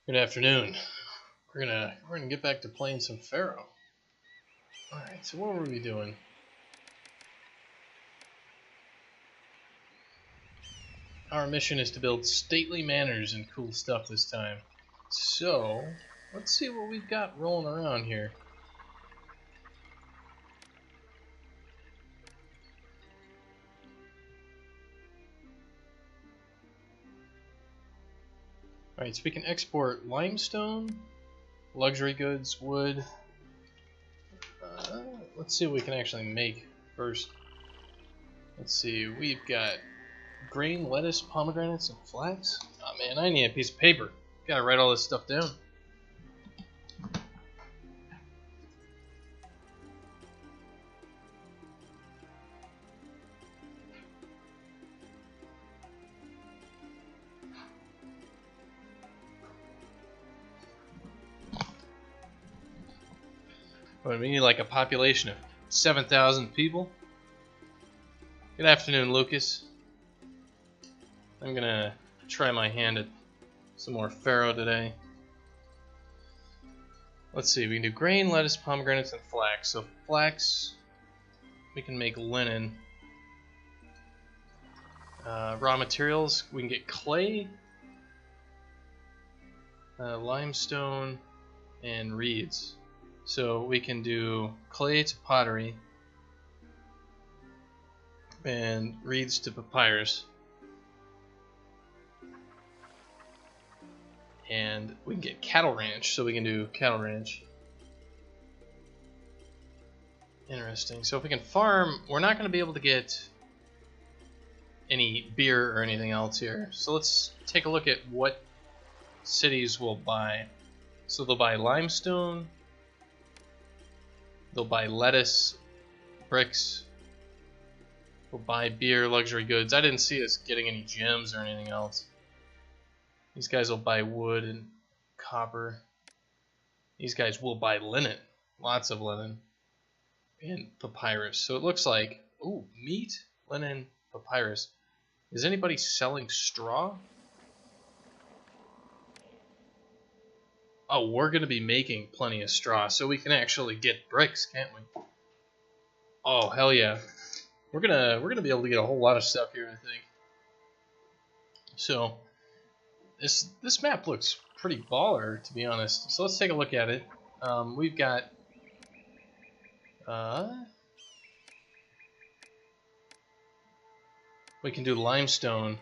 Good afternoon. We're gonna get back to playing some Pharaoh. Alright, so what were we doing? Our mission is to build stately manors and cool stuff this time. So, let's see what we've got rolling around here. Alright, so we can export limestone, luxury goods, wood. Let's see what we can actually make first. Let's see, we've got grain, lettuce, pomegranates, and flax. Oh man, I need a piece of paper. Gotta write all this stuff down. What, we need like a population of 7,000 people? Good afternoon, Lucas. I'm gonna try my hand at some more Pharaoh today. Let's see, we can do grain, lettuce, pomegranates, and flax. So flax, we can make linen. Raw materials, we can get clay, limestone, and reeds. So we can do clay to pottery and reeds to papyrus. And we can get cattle ranch, so we can do cattle ranch. Interesting. So if we can farm, we're not going to be able to get any beer or anything else here. So let's take a look at what cities will buy. So they'll buy limestone, they'll buy lettuce, bricks, they'll buy beer, luxury goods. I didn't see us getting any gems or anything else. These guys will buy wood and copper. These guys will buy linen, lots of linen, and papyrus. So it looks like, ooh, meat, linen, papyrus. Is anybody selling straw? Oh, we're going to be making plenty of straw, so we can actually get bricks, can't we? Oh, hell yeah. We're gonna be able to get a whole lot of stuff here, I think. So this map looks pretty baller, to be honest. So let's take a look at it. We've got we can do limestone,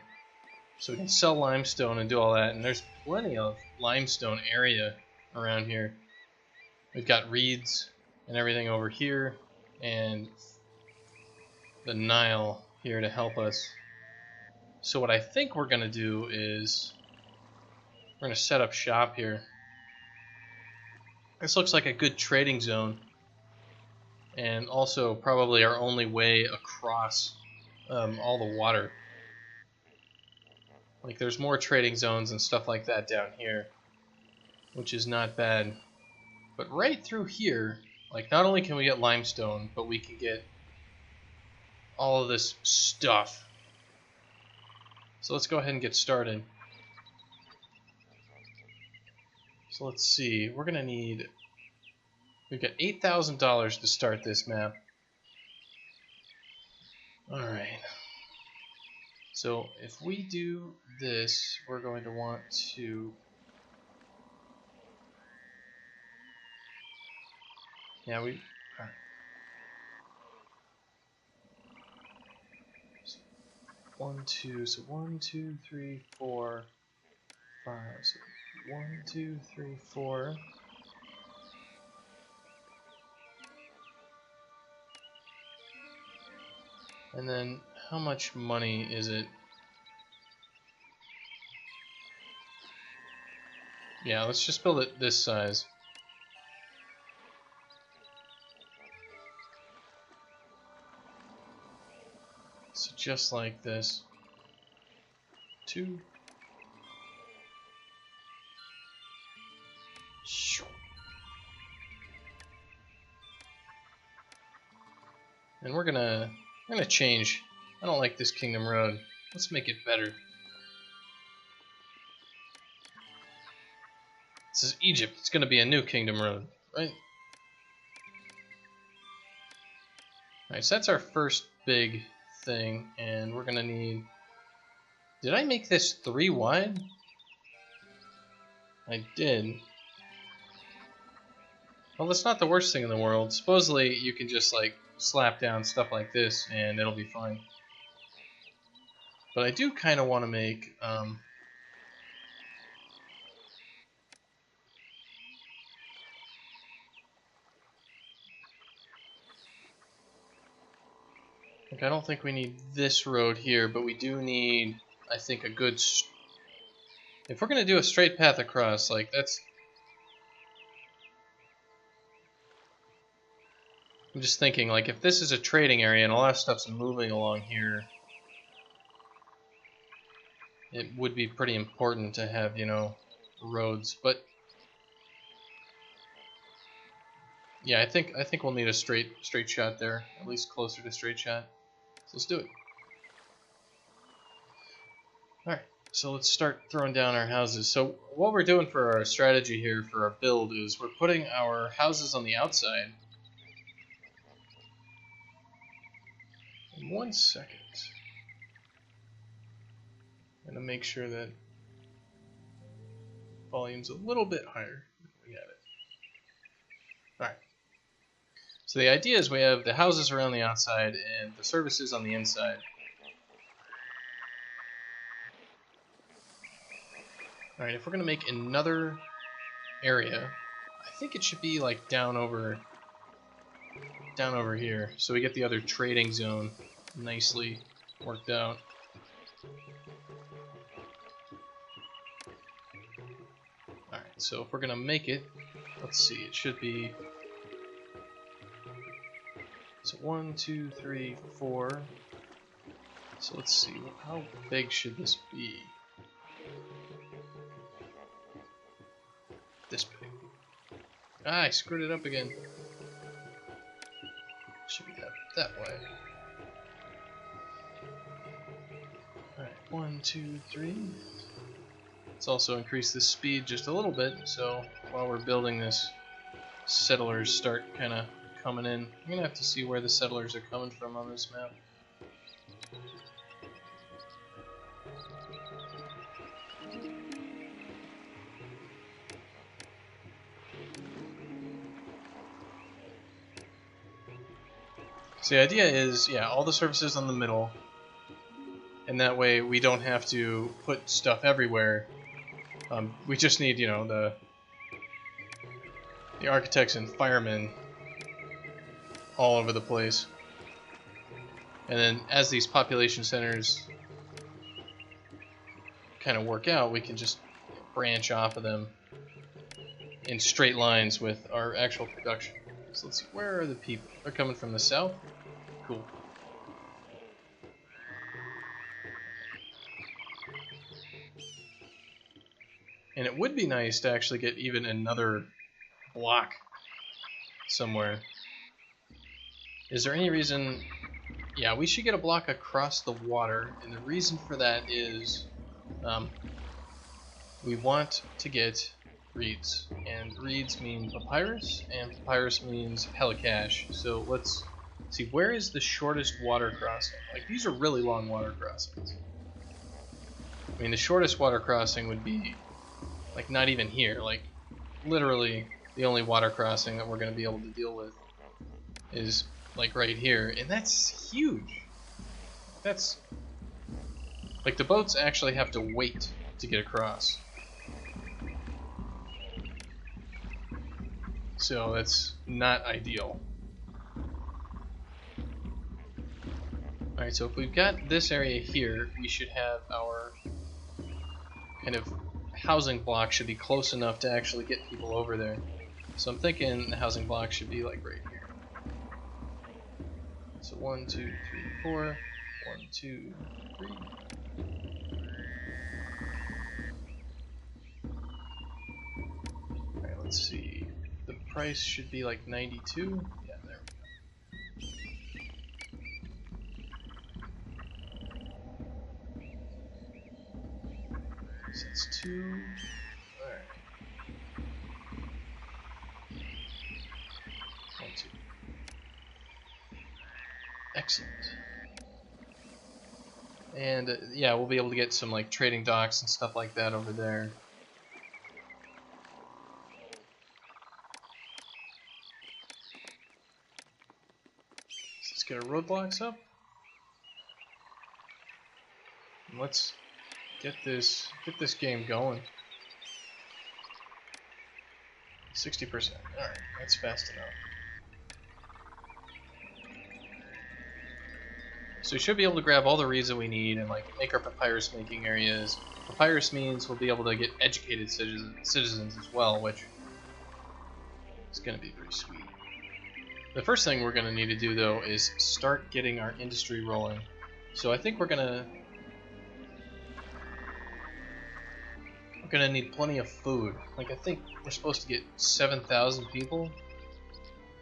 so we can sell limestone and do all that, and there's plenty of limestone area around here. We've got reeds and everything over here, and the Nile here to help us. So what I think we're gonna do is we're gonna set up shop here. This looks like a good trading zone, and also probably our only way across all the water. Like, there's more trading zones and stuff like that down here, which is not bad. But right through here, like, not only can we get limestone, but we can get all of this stuff. So let's go ahead and get started. So let's see, we're gonna need, we've got $8,000 to start this map. Alright. So if we do this, we're going to want to, yeah, we, alright. So 1, 2, so 1, 2, 3, 4, 5, so 1, 2, 3, 4. And then how much money is it? Yeah, let's just build it this size. So just like this. 2. And we're gonna change. I don't like this Kingdom Road. Let's make it better. This is Egypt. It's going to be a new kingdom road, right? Alright, so that's our first big thing, and we're going to need... Did I make this 3 wide? I did. Well, that's not the worst thing in the world. Supposedly, you can just, like, slap down stuff like this, and it'll be fine. But I do kind of want to make... Like, I don't think we need this road here, but we do need, I think, a good... If we're going to do a straight path across, like, that's... I'm just thinking, like, if this is a trading area and a lot of stuff's moving along here, it would be pretty important to have, you know, roads. But yeah, I think we'll need a straight shot there, at least closer to straight shot. So let's do it. All right, so let's start throwing down our houses. So what we're doing for our strategy here for our build is we're putting our houses on the outside. In 1 second. I'm gonna make sure that volume's a little bit higher. We got it. All right. So the idea is we have the houses around the outside and the services on the inside. All right, if we're gonna make another area, I think it should be like down over here, so we get the other trading zone nicely worked out. All right, so if we're gonna make it, let's see, it should be. So 1, 2, 3, 4. So let's see, how big should this be? This big. Ah, I screwed it up again. Should be that way. Alright, 1, 2, 3. Let's also increase the speed just a little bit, so while we're building this, settlers start kind of coming in. I'm gonna have to see where the settlers are coming from on this map. So the idea is, yeah, all the services on the middle, and that way we don't have to put stuff everywhere. We just need, you know, the architects and firemen all over the place. And then as these population centers kind of work out, we can just branch off of them in straight lines with our actual production. So let's see, where are the people? They're coming from the south? Cool. And it would be nice to actually get even another block somewhere. Is there any reason... Yeah, we should get a block across the water, and the reason for that is we want to get reeds, and reeds mean papyrus, and papyrus means helicash. So let's see, where is the shortest water crossing? Like, these are really long water crossings. I mean, the shortest water crossing would be, like, not even here. Like, literally, the only water crossing that we're going to be able to deal with is, like, right here. And that's huge. That's... Like, the boats actually have to wait to get across. So that's not ideal. Alright, so if we've got this area here, we should have our kind of housing block should be close enough to actually get people over there. So I'm thinking the housing block should be like right here. So 1, 2, 3, 4. 1, 2, 3. Alright, let's see. The price should be like 92. Yeah, there we go. So it's 2. Alright. Excellent. And yeah, we'll be able to get some like trading docks and stuff like that over there. Let's get our roadblocks up. And let's get this game going. 60%. Alright, that's fast enough. So we should be able to grab all the reeds that we need and like make our papyrus making areas. Papyrus means we'll be able to get educated citizens as well, which is going to be pretty sweet. The first thing we're going to need to do though is start getting our industry rolling. So I think we're going to need plenty of food. Like I think we're supposed to get 7,000 people.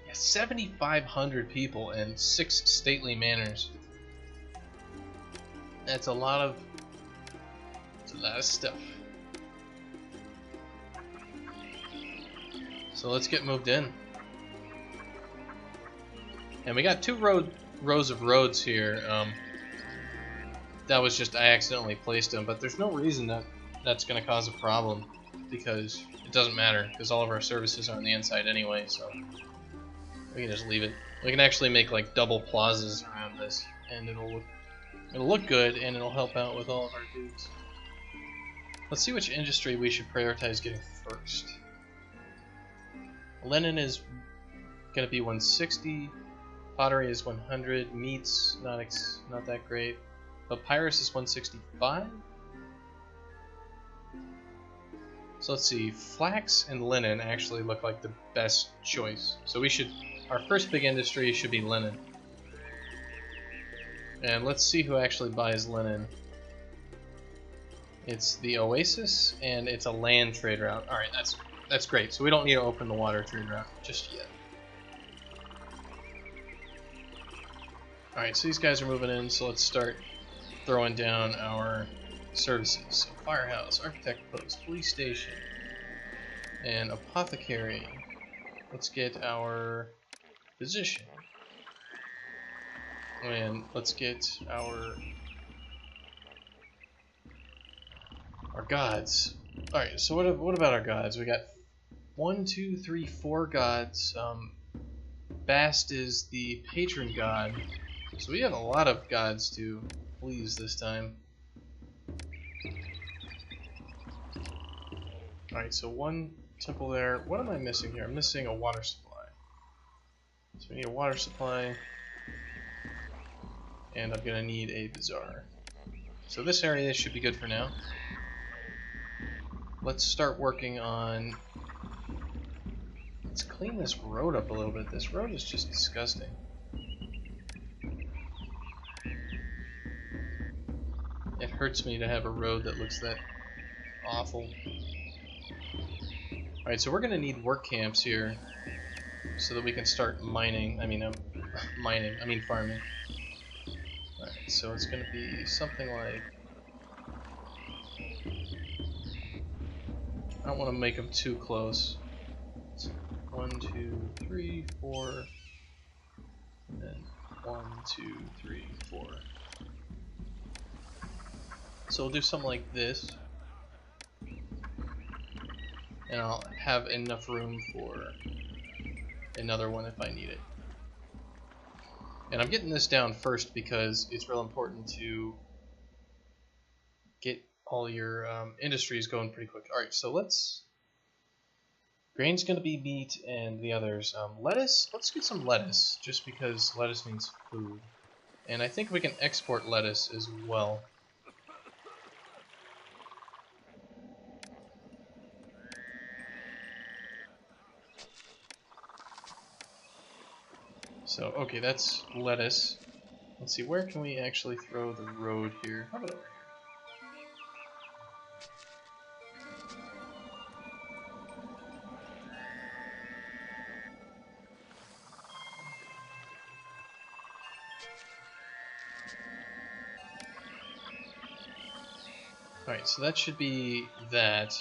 Yeah, 7,500 people and 6 stately manors. That's a lot of stuff. So let's get moved in. And we got 2 rows of roads here. That was just, I accidentally placed them, but there's no reason that's going to cause a problem, because it doesn't matter, because all of our services are on the inside anyway, so we can just leave it. We can actually make like double plazas around this, and it'll look good, and it'll help out with all of our dudes. Let's see which industry we should prioritize getting first. Linen is going to be 160, pottery is 100, meats not that great, papyrus is 165. So let's see, flax and linen actually look like the best choice. So our first big industry should be linen. And let's see who actually buys linen. It's the Oasis, and it's a land trade route. Alright, that's great. So we don't need to open the water trade route just yet. Alright, so these guys are moving in, so let's start throwing down our services. So firehouse, architect post, police station, and apothecary. Let's get our physician. And let's get our gods. Alright, so what about our gods? We got 1, 2, 3, 4 gods. Bast is the patron god. So we have a lot of gods to please this time. Alright, so 1 temple there. What am I missing here? I'm missing a water supply. So we need a water supply. And I'm going to need a bazaar. So this area should be good for now. Let's start working on... Let's clean this road up a little bit. This road is just disgusting. It hurts me to have a road that looks that awful. Alright, so we're going to need work camps here so that we can start mining. I mean farming. Alright, so it's going to be something like... I don't want to make them too close. It's 1, 2, 3, 4, and then 1, 2, 3, 4. So we'll do something like this, and I'll have enough room for another one if I need it. And I'm getting this down first because it's real important to get all your industries going pretty quick. Alright, so grain's going to be meat, and the others. Lettuce, let's get some lettuce, just because lettuce means food. And I think we can export lettuce as well. So, okay, that's lettuce. Let's see, where can we actually throw the road here? How about over here? Alright, so that should be that.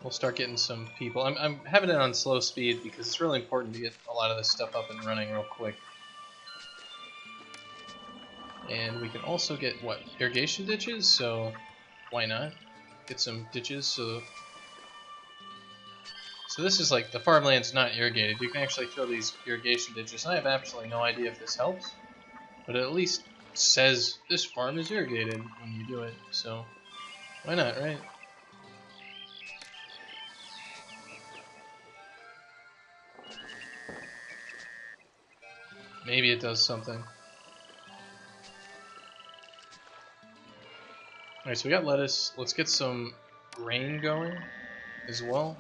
We'll start getting some people. I'm having it on slow speed because it's really important to get a lot of this stuff up and running real quick. And we can also get, what, irrigation ditches? So why not? Get some ditches. So this is like, the farmland's not irrigated. You can actually throw these irrigation ditches. I have absolutely no idea if this helps, but it at least says this farm is irrigated when you do it. So why not, right? Maybe it does something. Alright, so we got lettuce. Let's get some grain going as well.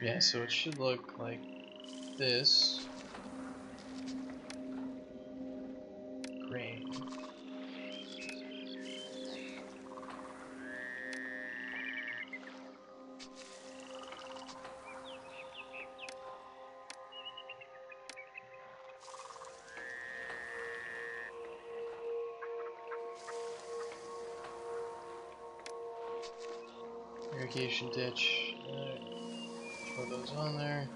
Yeah, so it should look like this. Grain. Irrigation ditch. Throw those on there.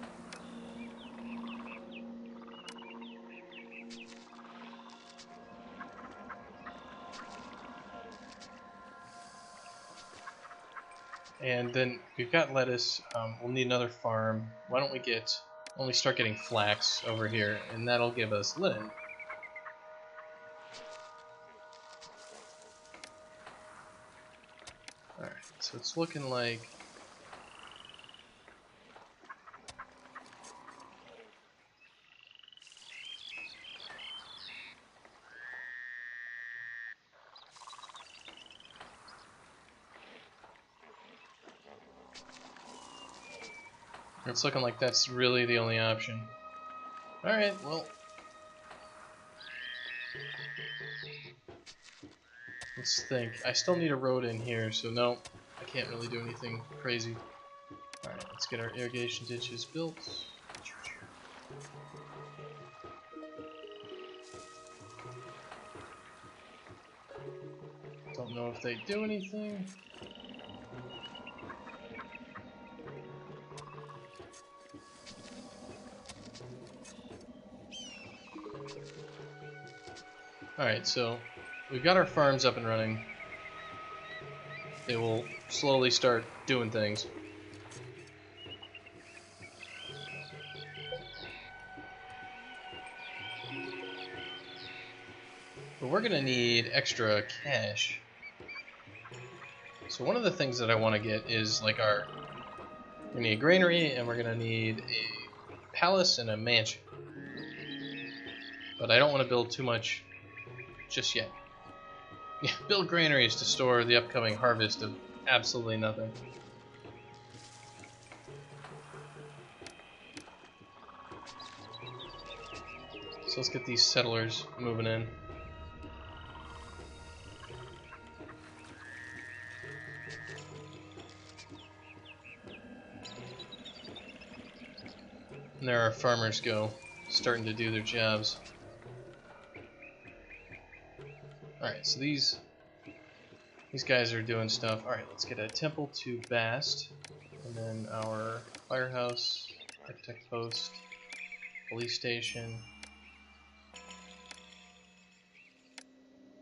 And then we've got lettuce. We'll need another farm. Why don't we start getting flax over here, and that'll give us linen. Alright, so it's looking like that's really the only option. Alright, well, let's think. I still need a road in here, so no, I can't really do anything crazy. Alright, let's get our irrigation ditches built. Don't know if they do anything. Alright, so we've got our farms up and running. They will slowly start doing things. But we're gonna need extra cash. So one of the things that I want to get is like we're gonna need a granary, and we're gonna need a palace and a mansion. But I don't want to build too much just yet. Yeah, build granaries to store the upcoming harvest of absolutely nothing. So let's get these settlers moving in. And there our farmers go, starting to do their jobs. Alright, so these guys are doing stuff. Alright, let's get a temple to Bast, and then our firehouse, architect post, police station.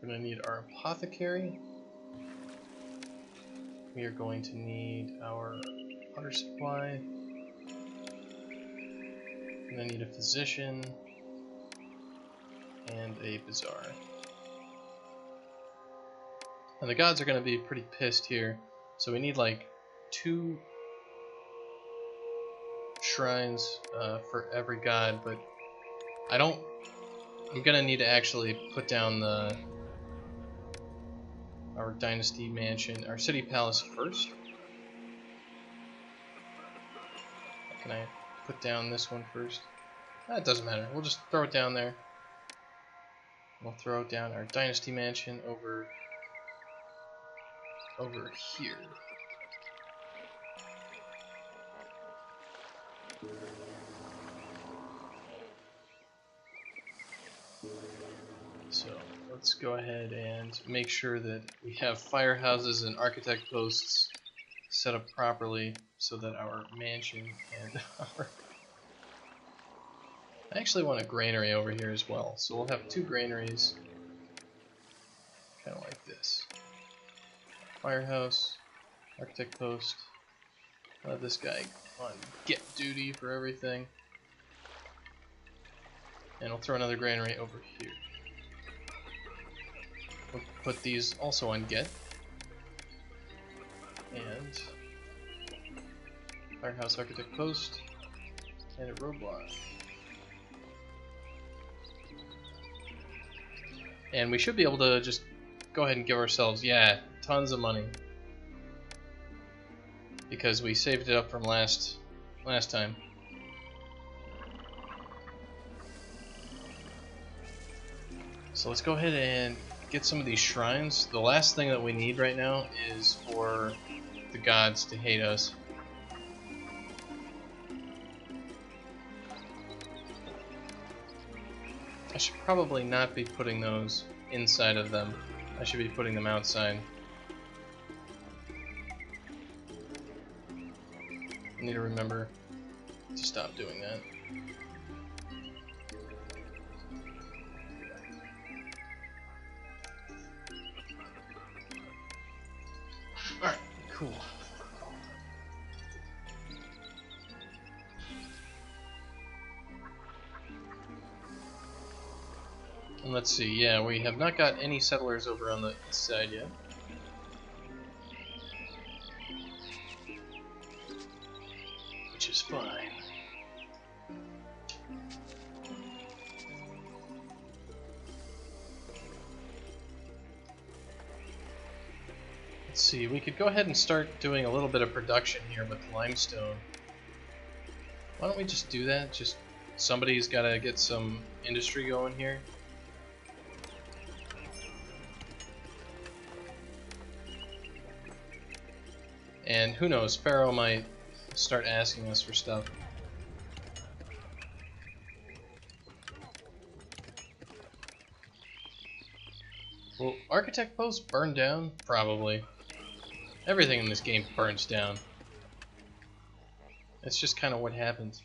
We're going to need our apothecary. We are going to need our water supply. We're going to need a physician and a bazaar. And the gods are going to be pretty pissed here, so we need like 2 shrines for every god, but I'm going to need to actually put down our dynasty mansion, our city palace first. Can I put down this one first? That doesn't matter. We'll just throw it down there. We'll throw down our dynasty mansion over here. So let's go ahead and make sure that we have firehouses and architect posts set up properly so that our mansion and our... I actually want a granary over here as well, so we'll have 2 granaries, kind of like this. Firehouse, architect post. I'll have this guy on get duty for everything. And I'll throw another granary over here. We'll put these also on get. And firehouse, architect post, and a roadblock. And we should be able to just go ahead and give ourselves, yeah, tons of money. Because we saved it up from last time. So let's go ahead and get some of these shrines. The last thing that we need right now is for the gods to hate us. I should probably not be putting those inside of them. I should be putting them outside. I need to remember to stop doing that. Alright, cool. And let's see, yeah, we have not got any settlers over on the east side yet. Which is fine. Let's see, we could go ahead and start doing a little bit of production here with limestone. Why don't we just do that? Just somebody's got to get some industry going here. And who knows, Pharaoh might start asking us for stuff. Will architect posts burn down? Probably. Everything in this game burns down. It's just kind of what happens.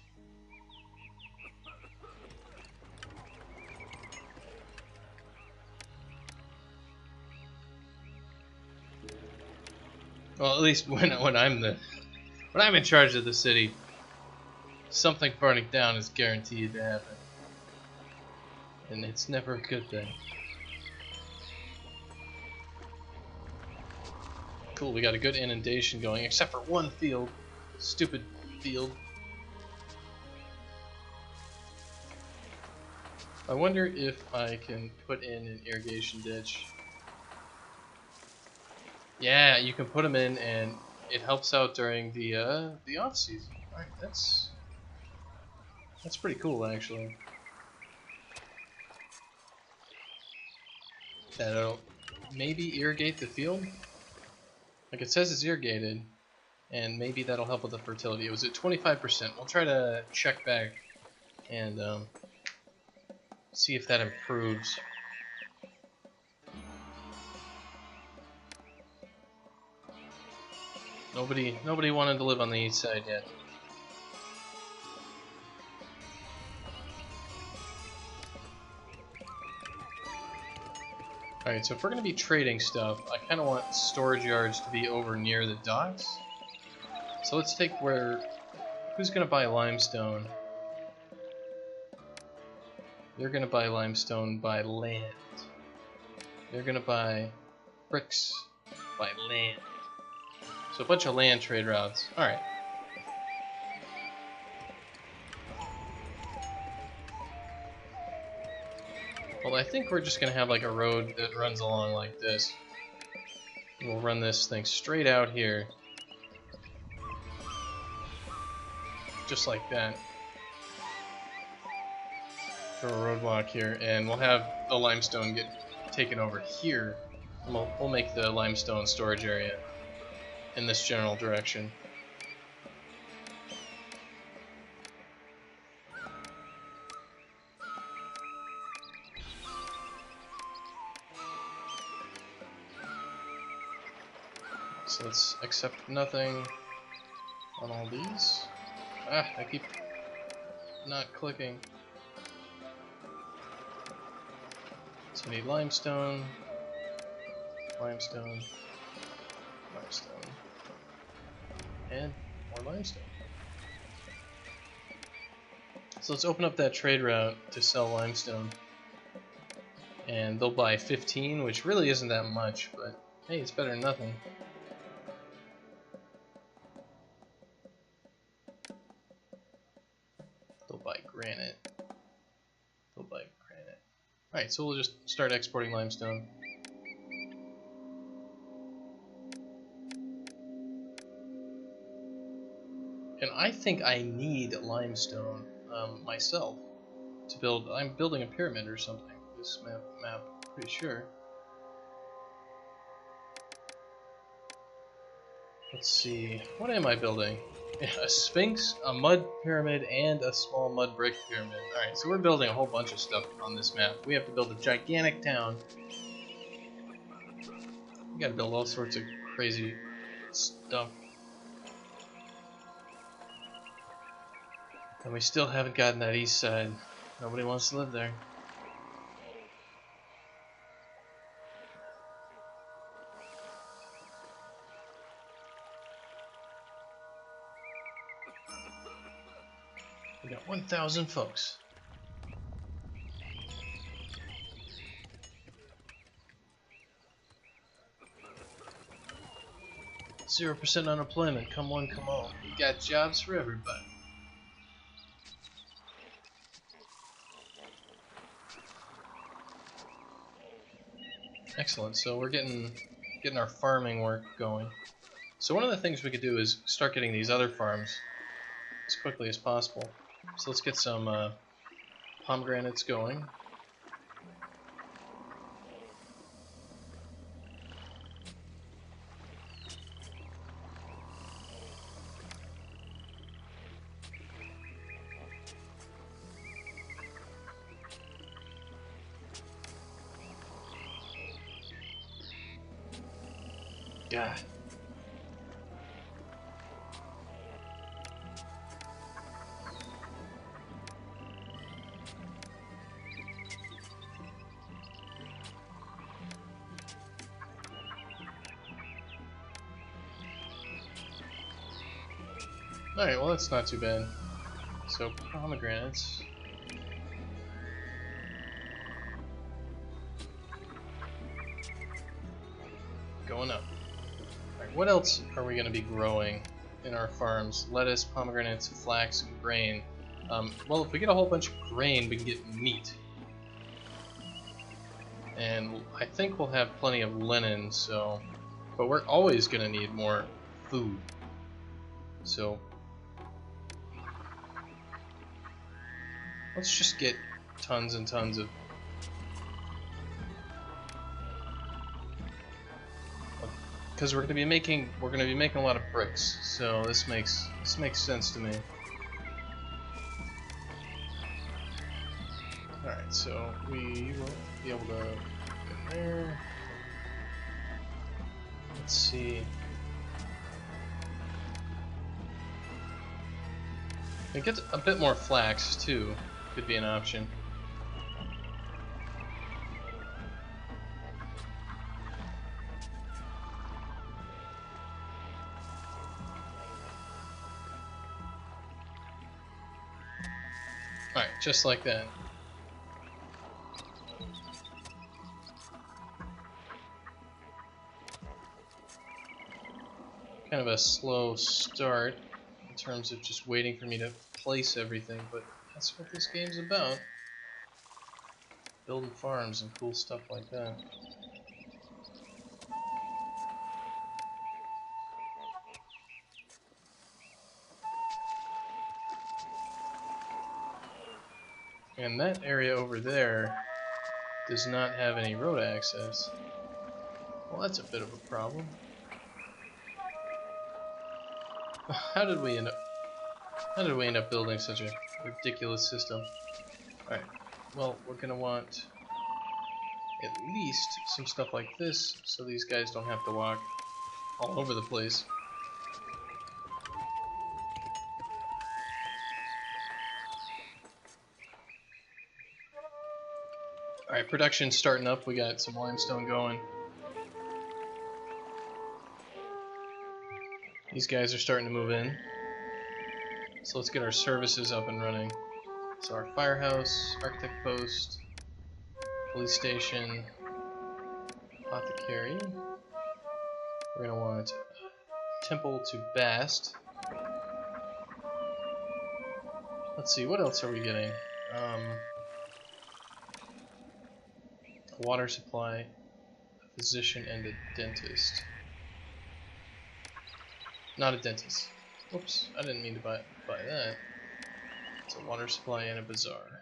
Well, at least when I'm in charge of the city, something burning down is guaranteed to happen, and it's never a good thing. Cool, we got a good inundation going, except for one field. Stupid field. I wonder if I can put in an irrigation ditch. Yeah, you can put them in, and it helps out during the off season. Alright, that's pretty cool, actually. That'll maybe irrigate the field. Like it says it's irrigated, and maybe that'll help with the fertility. It was at 25%. We'll try to check back and see if that improves. Nobody wanted to live on the east side yet. Alright, so if we're going to be trading stuff, I kind of want storage yards to be over near the docks. So let's take who's going to buy limestone? You're going to buy limestone by land. You're going to buy bricks by land. So a bunch of land trade routes. Alright. Well, I think we're just going to have like a road that runs along like this. We'll run this thing straight out here. Just like that. Throw a roadblock here, and we'll have the limestone get taken over here. And we'll make the limestone storage area in this general direction. So let's accept nothing on all these. Ah, I keep not clicking. So I need limestone, limestone, limestone, and more limestone. So let's open up that trade route to sell limestone. And they'll buy 15, which really isn't that much, but hey, it's better than nothing. They'll buy granite. They'll buy granite. Alright, so we'll just start exporting limestone. And I think I need limestone myself to build. I'm building a pyramid or something. This map, pretty sure. Let's see, what am I building? A sphinx, a mud pyramid, and a small mud brick pyramid. Alright, so we're building a whole bunch of stuff on this map. We have to build a gigantic town. We gotta build all sorts of crazy stuff. And we still haven't gotten that east side. Nobody wants to live there. We got 1,000 folks. %0 unemployment. Come on, come on. We got jobs for everybody. Excellent. So we're getting our farming work going. So one of the things we could do is start getting these other farms as quickly as possible. So let's get some pomegranates going. God. Alright, well that's not too bad. So pomegranates. Going up. Alright, what else are we going to be growing in our farms? Lettuce, pomegranates, flax, and grain. Well, if we get a whole bunch of grain, we can get meat. And I think we'll have plenty of linen, so... But we're always going to need more food. So... let's just get tons and tons of... because we're going to be making a lot of bricks, so this makes sense to me. All right, so we will be able to go there. Let's see. And get a bit more flax too. Could be an option. Alright, just like that. Kind of a slow start in terms of just waiting for me to place everything, but that's what this game's about. Building farms and cool stuff like that. And that area over there does not have any road access. Well, that's a bit of a problem. How did we end up building such a ridiculous system? Alright, well, we're gonna want at least some stuff like this so these guys don't have to walk all over the place. Alright, production's starting up. We got some limestone going. These guys are starting to move in. So let's get our services up and running. So our firehouse, architect post, police station, apothecary. We're going to want temple to Bast. Let's see, what else are we getting? A water supply, a physician, and a dentist. Not a dentist. Whoops, I didn't mean to buy that. It's a water supply and a bazaar.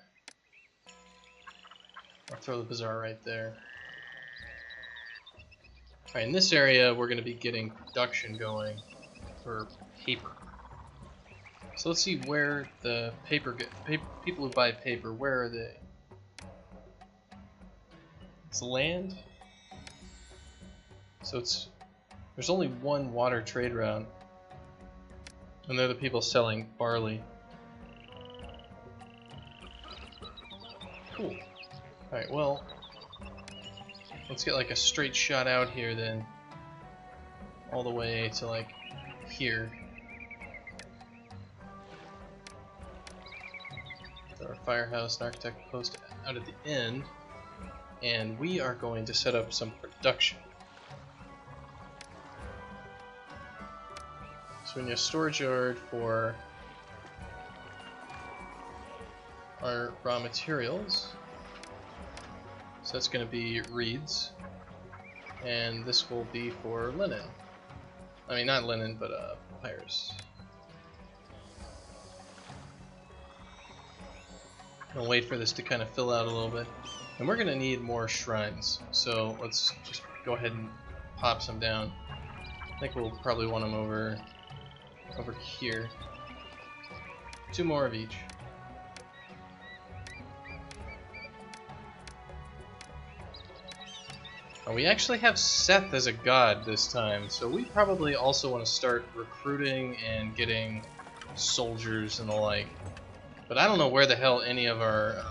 I'll throw the bazaar right there. Alright, in this area we're going to be getting production going for paper. So let's see where the people who buy paper, where are they? It's land. So there's only one water trade route. And they're the people selling barley. Cool. Alright, well, let's get like a straight shot out here then. All the way to like here. With our firehouse and architect post out at the end. And we are going to set up some production. So we need a storage yard for our raw materials. So that's going to be reeds. And this will be for linen. I mean, not linen, but papyrus. I'll wait for this to kind of fill out a little bit. And we're going to need more shrines. So let's just go ahead and pop some down. I think we'll probably want them over here. 2 more of each. Oh, we actually have Seth as a god this time, so we probably also want to start recruiting and getting soldiers and the like. But I don't know where the hell any of our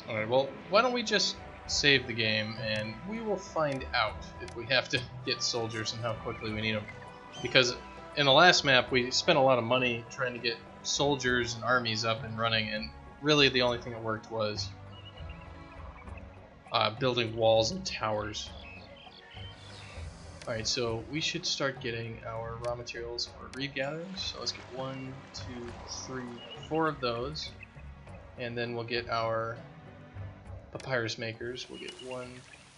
Alright, well, why don't we just save the game and we will find out if we have to get soldiers and how quickly we need them. Because in the last map we spent a lot of money trying to get soldiers and armies up and running, and really the only thing that worked was building walls and towers. Alright, so we should start getting our raw materials for reed gatherers. So let's get 1, 2, 3, 4 of those. And then we'll get our papyrus makers. We'll get 1,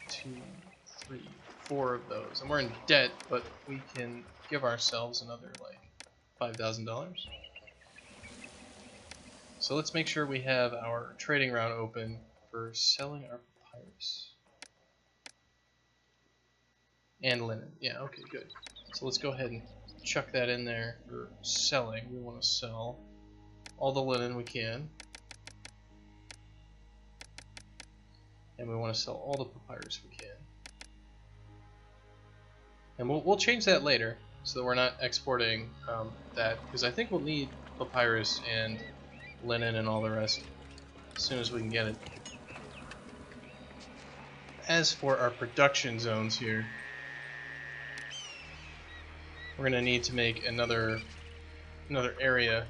2, 3, 4 of those. And we're in debt, but we can give ourselves another like $5,000. So let's make sure we have our trading route open for selling our papyrus. And linen. Yeah, okay, good. So let's go ahead and chuck that in there for selling. We want to sell all the linen we can. And we want to sell all the papyrus we can. And we'll change that later so that we're not exporting that, because I think we'll need papyrus and linen and all the rest as soon as we can get it. As for our production zones here, we're going to need to make another area,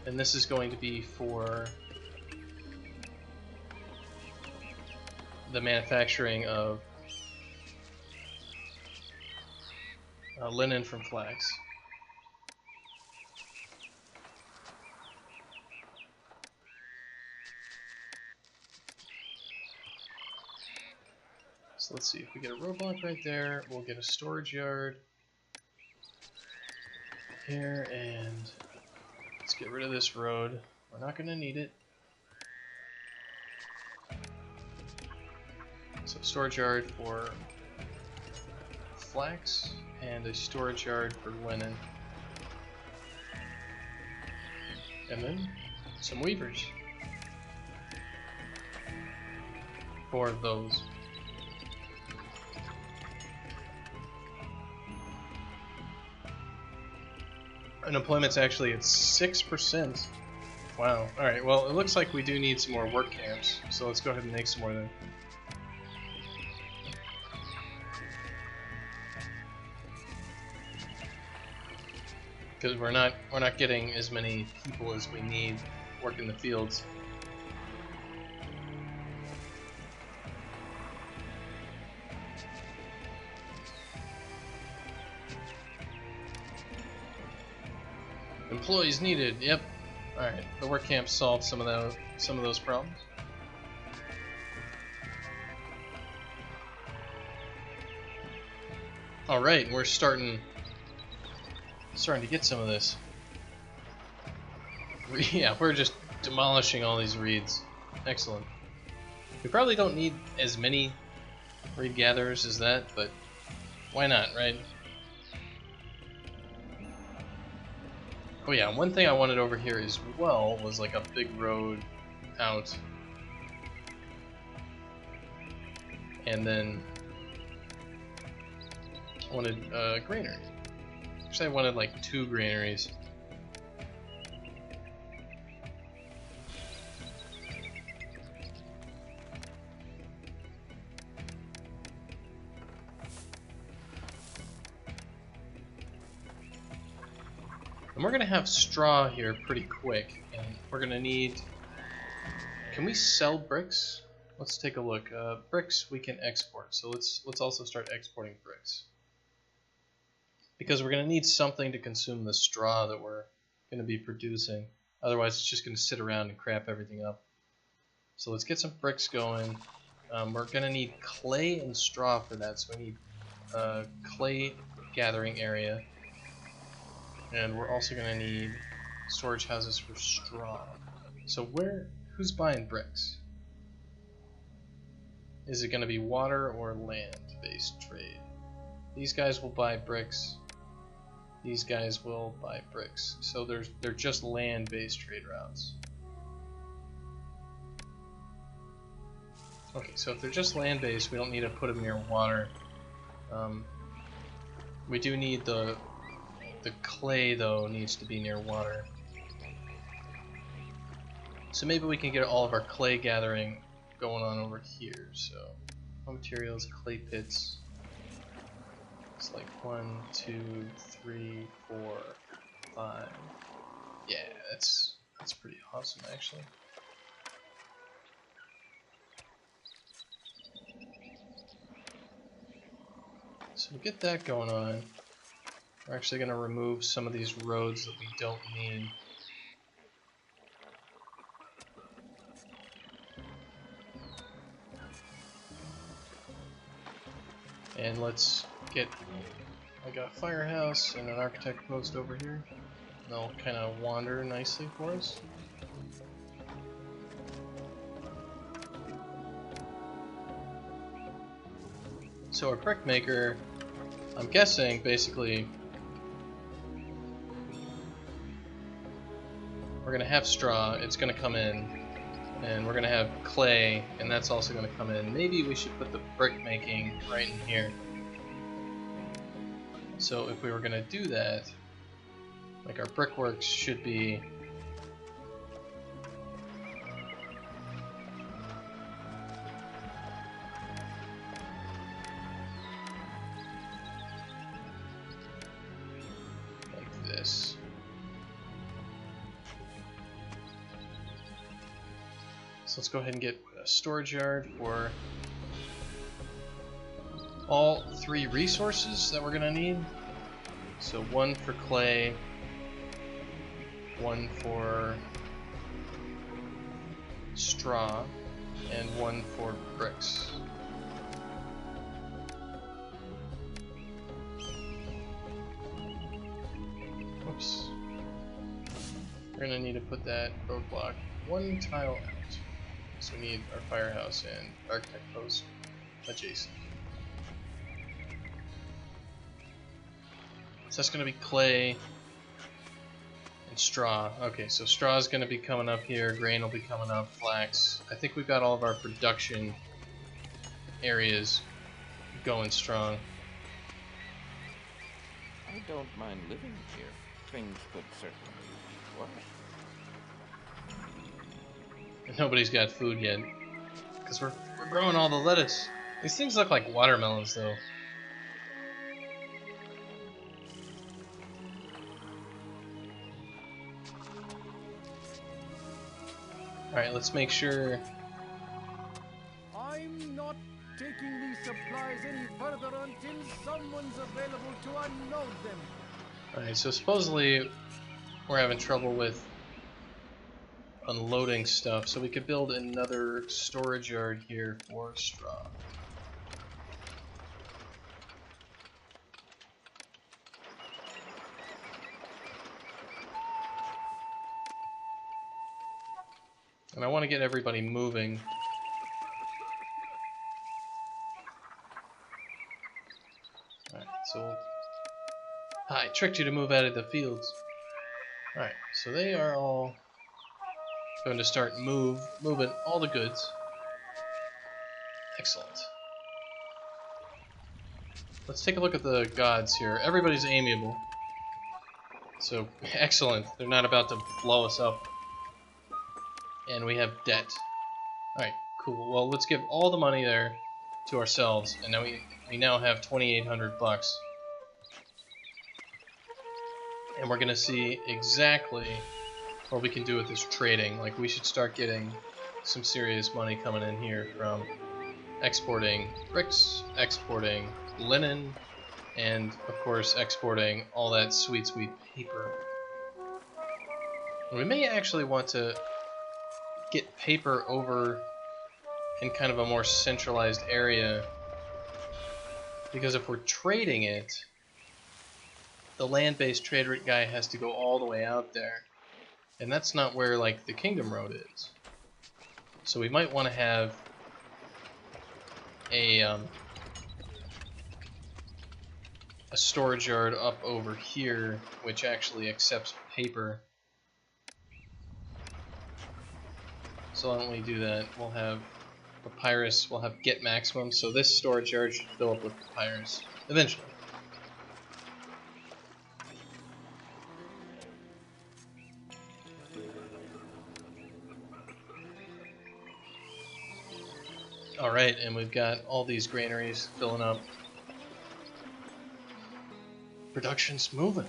and this is going to be for the manufacturing of linen from flax. So let's see, if we get a roadblock right there, we'll get a storage yard here, and let's get rid of this road. We're not going to need it. So storage yard for flax and a storage yard for linen. And then some weavers. 4 of those. Unemployment's actually at 6%. Wow. Alright, well, it looks like we do need some more work camps, so let's go ahead and make some more then. Because we're not getting as many people as we need working the fields. Employees needed. Yep. All right. The work camp solved some of those problems. All right, we're starting to get some of this. Yeah, we're just demolishing all these reeds. Excellent. We probably don't need as many reed gatherers as that, but why not, right? Oh yeah, one thing I wanted over here as well was like a big road out. And then I wanted a granary. Actually, I wanted like 2 granaries. And we're gonna have straw here pretty quick, and we're gonna need... Can we sell bricks? Let's take a look. Bricks we can export, so let's also start exporting bricks. Because we're gonna need something to consume the straw that we're gonna be producing. Otherwise it's just gonna sit around and crap everything up. So let's get some bricks going. We're gonna need clay and straw for that, so we need a clay gathering area. And we're also gonna need storage houses for straw. So who's buying bricks? Is it gonna be water or land-based trade? These guys will buy bricks. These guys will buy bricks. So they're just land-based trade routes. Okay, so if they're just land-based, we don't need to put them near water. We do need the clay, though, needs to be near water. So maybe we can get all of our clay gathering going on over here. So, raw materials, clay pits. It's like 1, 2, 3, 4, 5. Yeah, that's pretty awesome, actually. So we'll get that going on. We're actually going to remove some of these roads that we don't need. And let's get like a firehouse and an architect post over here. They'll kind of wander nicely for us. So our brick maker, I'm guessing, basically, we're going to have straw, it's going to come in, and we're going to have clay, and that's also going to come in. Maybe we should put the brick making right in here. So if we were going to do that, like our brickworks should be like this. So let's go ahead and get a storage yard for all 3 resources that we're going to need. So 1 for clay, 1 for straw, and 1 for bricks. Oops. We're going to need to put that roadblock 1 tile out. So we need our firehouse and architect post adjacent. So that's going to be clay and straw. Okay, so straw is going to be coming up here, grain will be coming up, flax. I think we've got all of our production areas going strong. I don't mind living here. Things could certainly be worse. Nobody's got food yet, because we're growing all the lettuce. These things look like watermelons, though. Alright, let's make sure. I'm not taking these supplies any further until someone's available to unload them. Alright, so supposedly we're having trouble with unloading stuff, so we could build another storage yard here for straw. And I want to get everybody moving. Alright, so... I tricked you to move out of the fields. Alright, so they are all going to start moving all the goods. Excellent. Let's take a look at the gods here. Everybody's amiable. So, excellent. They're not about to blow us up. And we have debt. Alright, cool. Well, let's give all the money there to ourselves. And now we now have 2,800 bucks. And we're going to see exactly what we can do with this trading. Like, we should start getting some serious money coming in here from exporting bricks, exporting linen, and, of course, exporting all that sweet, sweet paper. And we may actually want to get paper over in kind of a more centralized area, because if we're trading it, the land-based trade route guy has to go all the way out there, and that's not where like the Kingdom Road is. So we might want to have a storage yard up over here which actually accepts paper. So why don't we do that? We'll have papyrus, we'll have get maximum, so this storage yard should fill up with papyrus eventually. Alright, and we've got all these granaries filling up. Production's moving.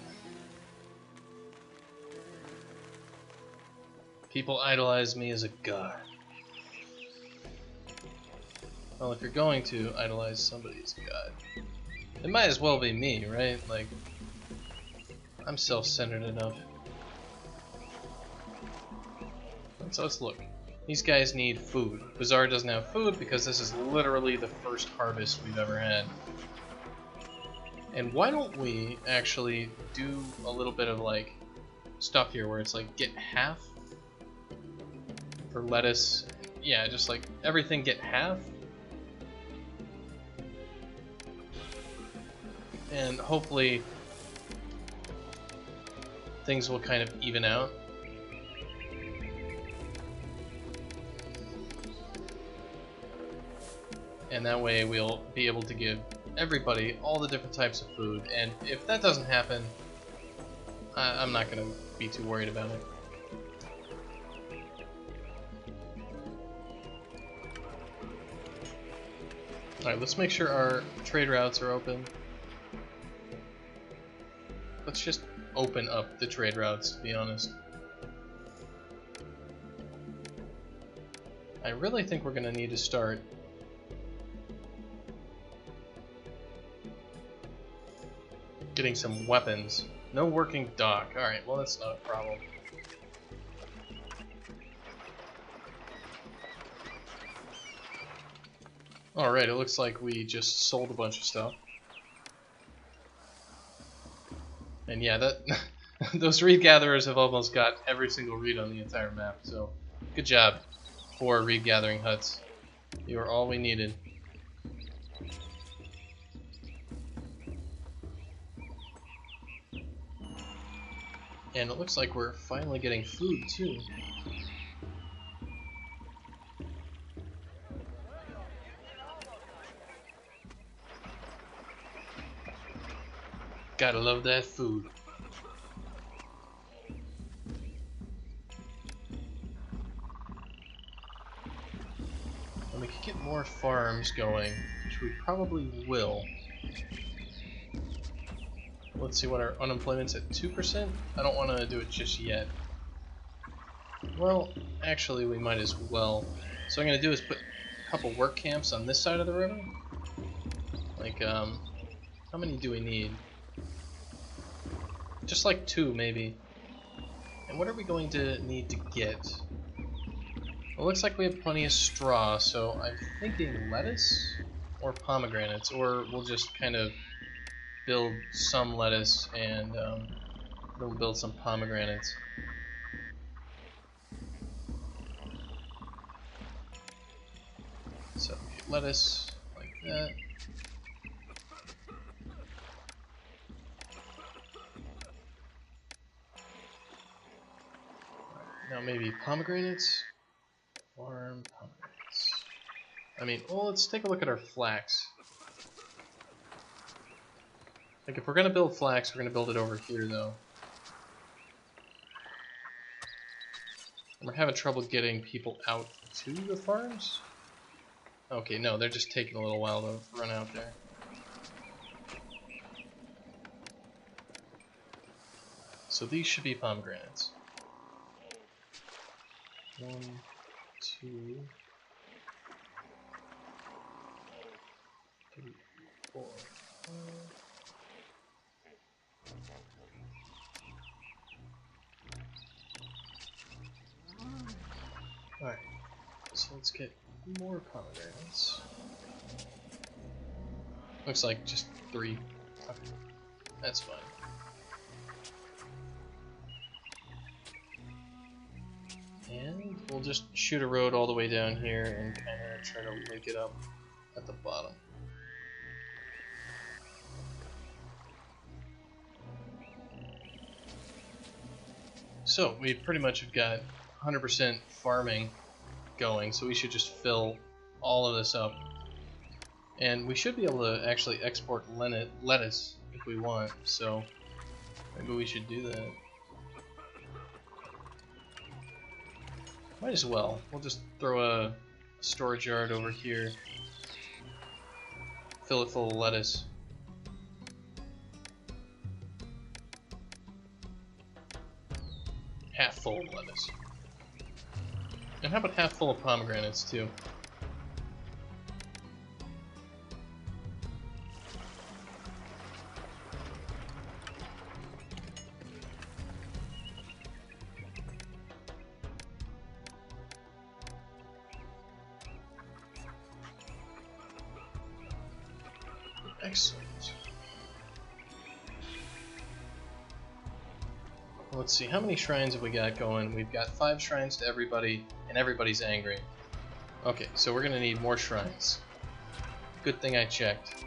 People idolize me as a god. Well, if you're going to idolize somebody as a god, it might as well be me, right? Like, I'm self-centered enough. So let's look. These guys need food. Bazaar doesn't have food because this is literally the first harvest we've ever had. And why don't we actually do a little bit of like stuff here where it's like get half for lettuce. Yeah, just like everything get half. And hopefully things will kind of even out. And that way we'll be able to give everybody all the different types of food. And if that doesn't happen, I'm not going to be too worried about it. Alright, let's make sure our trade routes are open. Let's just open up the trade routes, to be honest. I really think we're going to need to start getting some weapons. No working dock. Alright, well that's not a problem. Alright, it looks like we just sold a bunch of stuff. And yeah, that those reed gatherers have almost got every single reed on the entire map, so good job, 4 reed gathering huts. You are all we needed. And it looks like we're finally getting food too. Gotta love that food. And we could get more farms going, which we probably will. Let's see what our unemployment's at, 2%? I don't want to do it just yet. Well, actually we might as well. So what I'm going to do is put a couple work camps on this side of the river. Like, how many do we need? Just like 2, maybe. And what are we going to need to get? Well, it looks like we have plenty of straw, so I'm thinking lettuce or pomegranates, or we'll just kind of build some lettuce and we'll build some pomegranates. So lettuce like that. Now maybe pomegranates. Farm pomegranates. I mean, well, let's take a look at our flax. Like, if we're gonna build flax, we're gonna build it over here, though. And we're having trouble getting people out to the farms? Okay, no, they're just taking a little while to run out there. So these should be pomegranates. 1, 2, 3, 4, 5. Alright, so let's get more pomegranates. Looks like just 3. Okay, that's fine. And we'll just shoot a road all the way down here and kind of try to link it up at the bottom. So we pretty much have got 100% farming going, so we should just fill all of this up. And we should be able to actually export lettuce if we want, so maybe we should do that. Might as well. We'll just throw a storage yard over here, fill it full of lettuce. Half full of lettuce. And how about half full of pomegranates too? Excellent. Let's see, how many shrines have we got going? We've got 5 shrines to everybody, and everybody's angry. Okay, so we're gonna need more shrines. Good thing I checked.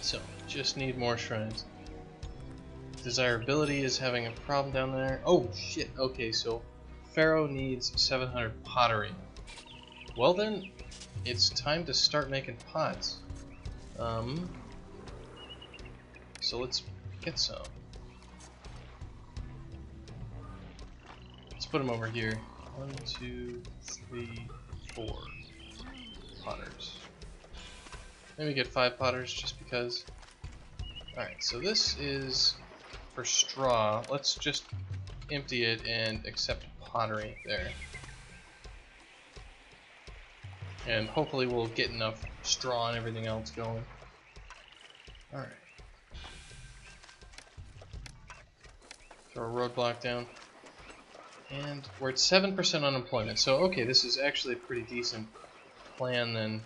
So, just need more shrines. Desirability is having a problem down there. Oh shit, okay, so Pharaoh needs 700 pottery. Well then, it's time to start making pots. So let's get some. Let's put them over here. 1, 2, 3, 4 potters. Maybe get 5 potters just because. Alright, so this is for straw. Let's just empty it and accept pottery there. And hopefully we'll get enough straw and everything else going. Alright. Throw a roadblock down. And we're at 7% unemployment. So okay, this is actually a pretty decent plan then.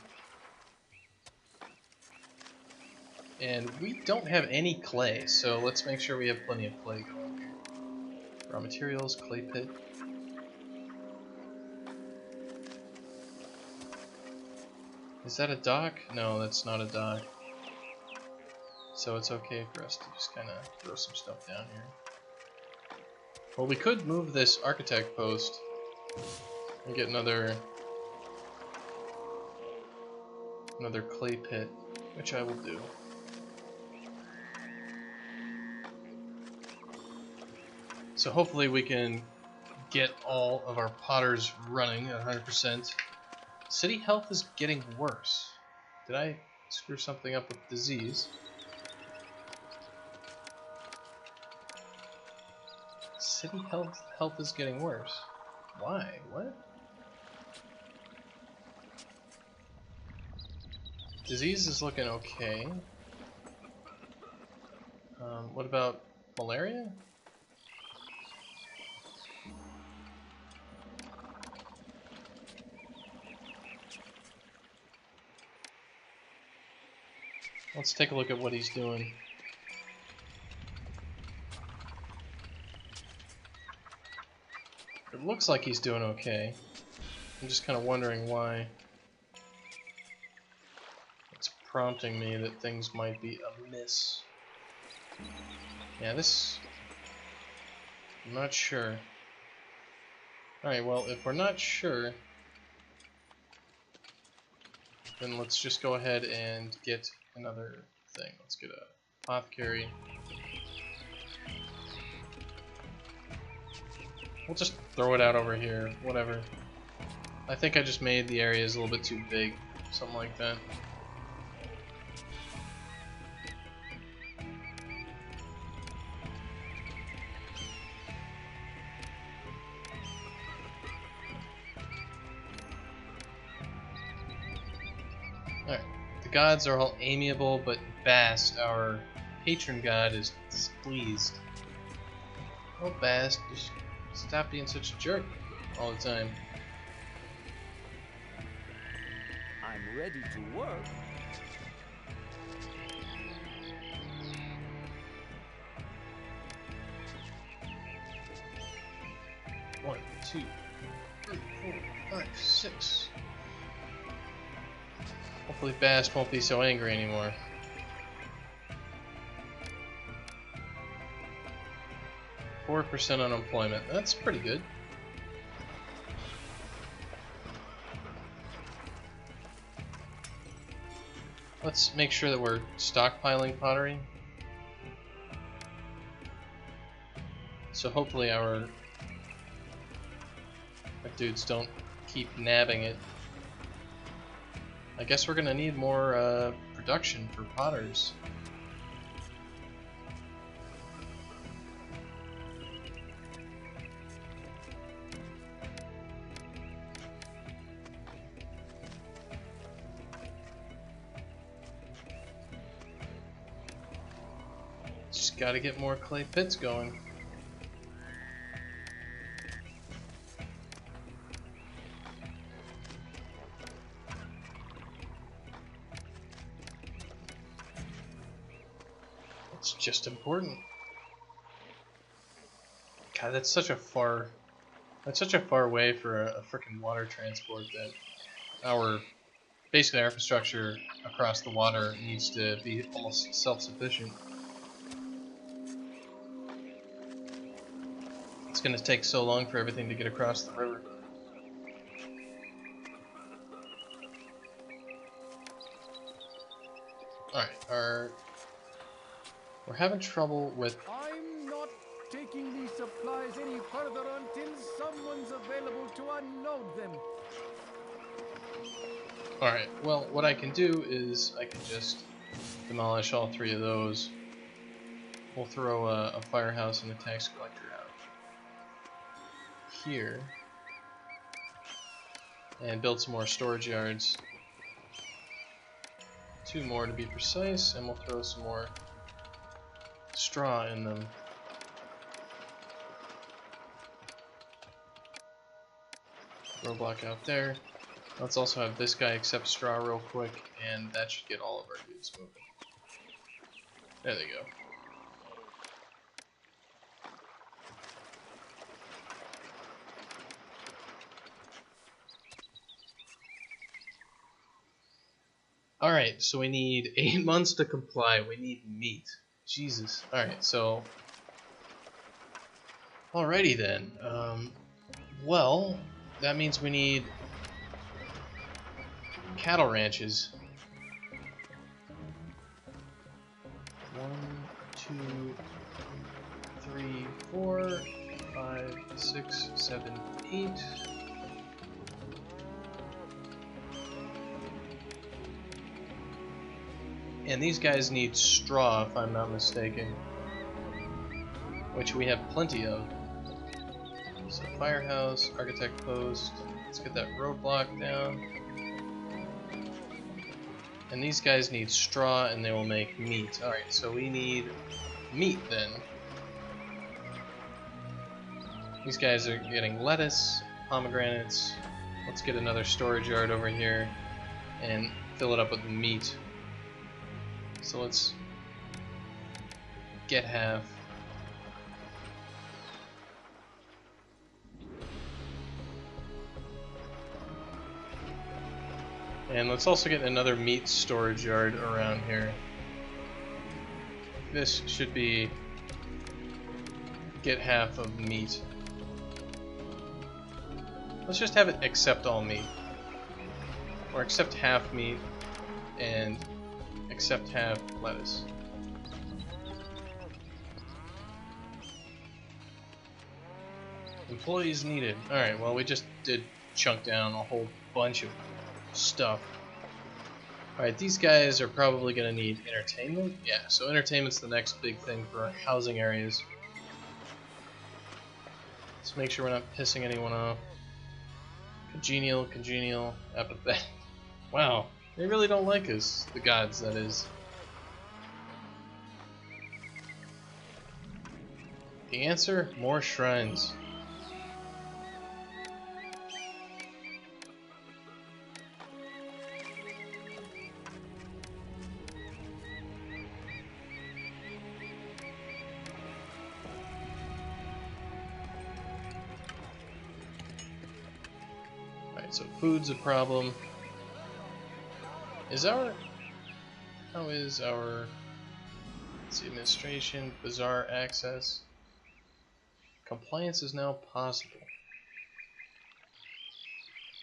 And we don't have any clay, so let's make sure we have plenty of clay going here. Raw materials, clay pit. Is that a dock? No, that's not a dock. So it's okay for us to just kind of throw some stuff down here. Well, we could move this architect post and get another clay pit, which I will do. So hopefully we can get all of our potters running at 100%. City health is getting worse. Did I screw something up with disease? City health is getting worse. Why? What? Disease is looking okay. What about malaria? Let's take a look at what he's doing. It looks like he's doing okay. I'm just kind of wondering why it's prompting me that things might be amiss. Yeah, this... I'm not sure. Alright, well, if we're not sure, then let's just go ahead and get another thing. Let's get a apothecary. We'll just throw it out over here, whatever. I think I just made the areas a little bit too big, something like that. Alright, the gods are all amiable, but Bast, our patron god, is displeased. Oh, Bast, just stop being such a jerk all the time. I'm ready to work. One, two, three, 4, 5, 6. Hopefully Bast won't be so angry anymore. %4 unemployment. That's pretty good. Let's make sure that we're stockpiling pottery. So hopefully our dudes don't keep nabbing it. I guess we're gonna need more production for potters. Just gotta get more clay pits going. It's just important. God, that's such a far way for a frickin' water transport that basically our infrastructure across the water needs to be almost self-sufficient. It's gonna take so long for everything to get across the river. Alright, we're having trouble with... I'm not taking these supplies any further until someone's available to unload them. Alright, well, what I can do is I can just demolish all 3 of those. We'll throw a firehouse and a tax collector out here. And build some more storage yards. 2 more to be precise, and we'll throw some more straw in them. Roadblock out there. Let's also have this guy accept straw real quick, and that should get all of our dudes moving. There they go. Alright, so we need 8 months to comply. We need meat. Jesus. Alright, so... Alrighty then. Well, that means we need cattle ranches. 1, 2, 3, 4, 5, 6, 7, 8. And these guys need straw, if I'm not mistaken, which we have plenty of. So firehouse, architect post, let's get that roadblock down. And these guys need straw and they will make meat. Alright, so we need meat then. These guys are getting lettuce, pomegranates. Let's get another storage yard over here and fill it up with meat. So let's get half. And let's also get another meat storage yard around here. This should be get half of meat. Let's just have it accept all meat. Or accept half meat and accept half lettuce. Employees needed. Alright, well we just did chunk down a whole bunch of stuff. Alright, these guys are probably going to need entertainment. Yeah, so entertainment's the next big thing for housing areas. Let's make sure we're not pissing anyone off. Congenial, apathetic. Wow, they really don't like us, the gods, that is. The answer? More shrines. So food's a problem. How is our, let's see, administration, bazaar access? Compliance is now possible.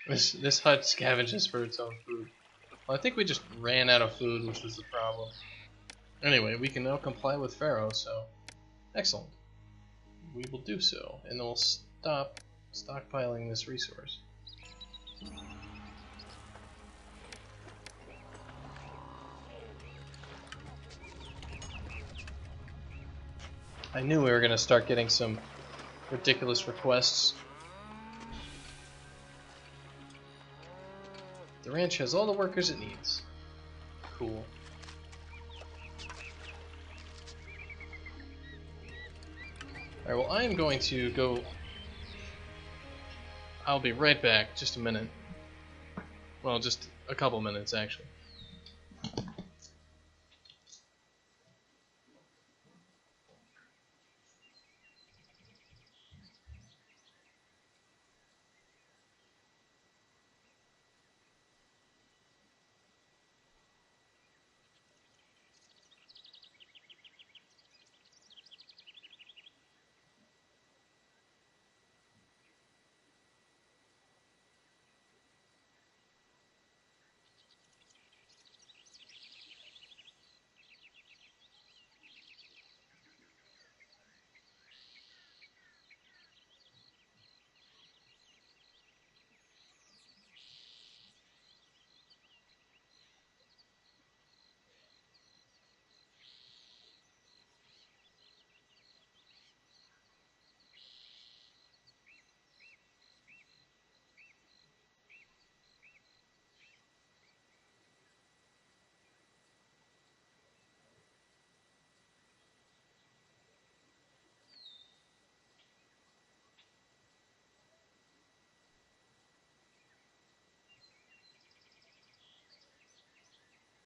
This hut scavenges for its own food. Well, I think we just ran out of food, which was the problem. Anyway, we can now comply with Pharaoh, so excellent. We will do so, and then we'll stop stockpiling this resource. I knew we were going to start getting some ridiculous requests. The ranch has all the workers it needs. Cool. Alright, well I am going to go... I'll be right back, just a minute. Well, just a couple minutes actually.